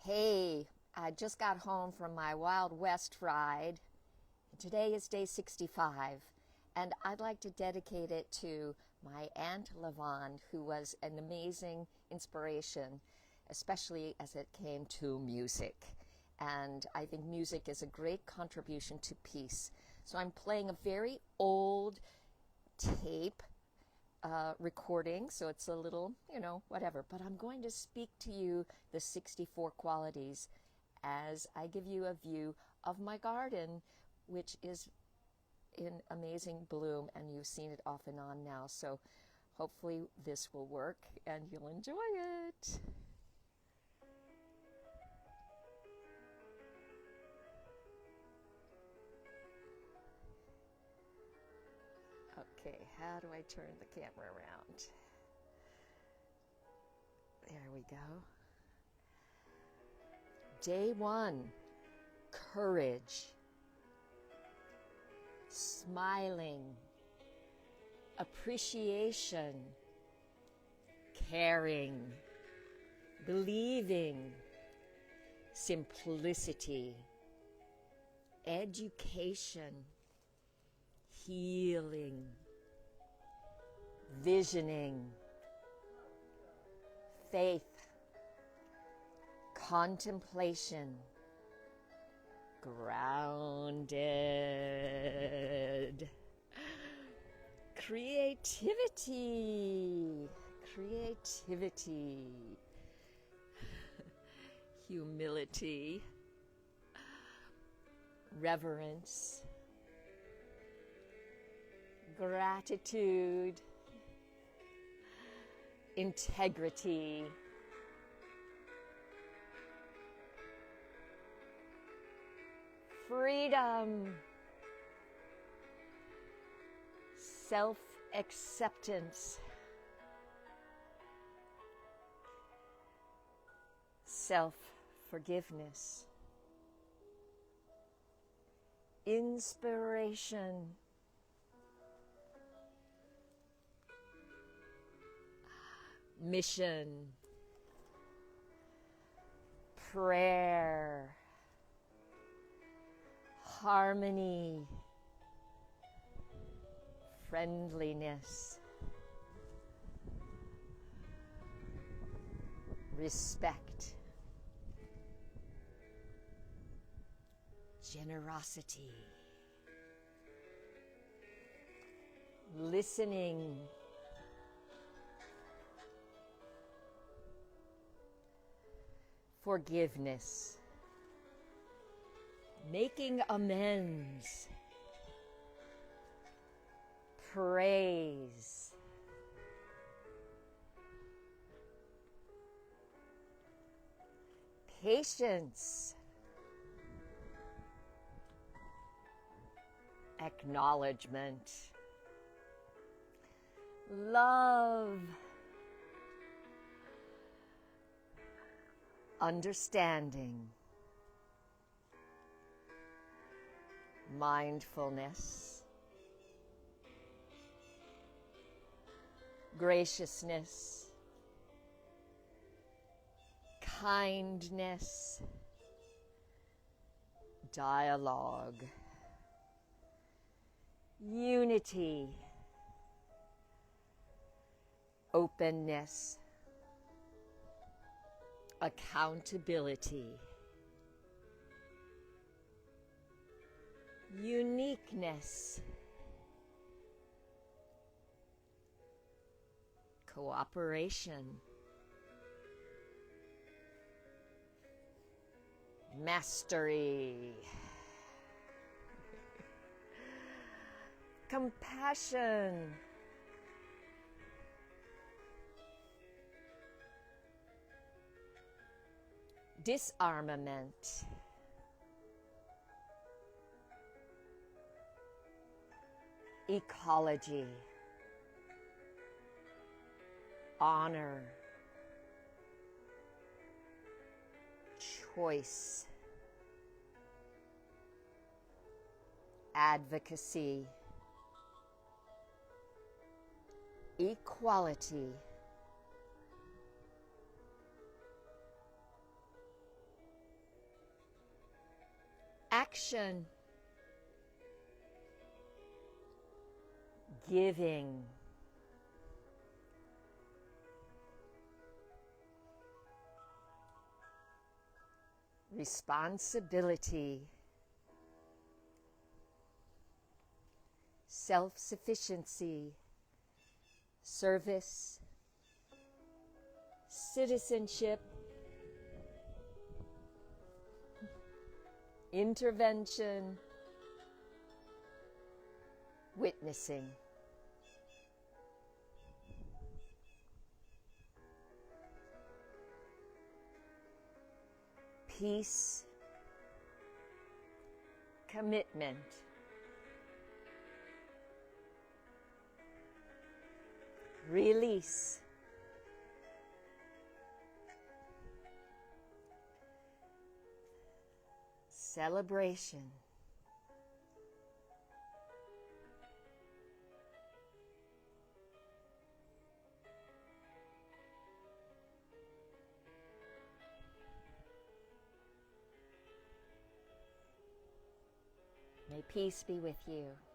Hey, I just got home from my Wild West ride. Today is day 65, and I'd like to dedicate it to my Aunt Lavonne, who was an amazing inspiration, especially as it came to music. And I think music is a great contribution to peace. So I'm playing a very old tape recording, so it's a little, whatever. But I'm going to speak to you the 64 qualities as I give you a view of my garden, which is in amazing bloom, and you've seen it off and on now. So hopefully this will work and you'll enjoy it. Okay, how do I turn the camera around? There we go. Day 1, courage, smiling, appreciation, caring, believing, simplicity, education, healing, visioning, faith, contemplation, grounded, creativity, humility, reverence, gratitude, integrity, freedom, self-acceptance, self-forgiveness, inspiration, mission, prayer, harmony, friendliness, respect, generosity, listening, forgiveness, making amends, praise, patience, acknowledgement, love, understanding, mindfulness, graciousness, kindness, dialogue, unity, openness, accountability, uniqueness, cooperation, mastery, compassion, disarmament, ecology, honor, choice, advocacy, equality, action, giving, responsibility, self-sufficiency, service, citizenship, intervention, witnessing. Peace, commitment, release, celebration, may peace be with you.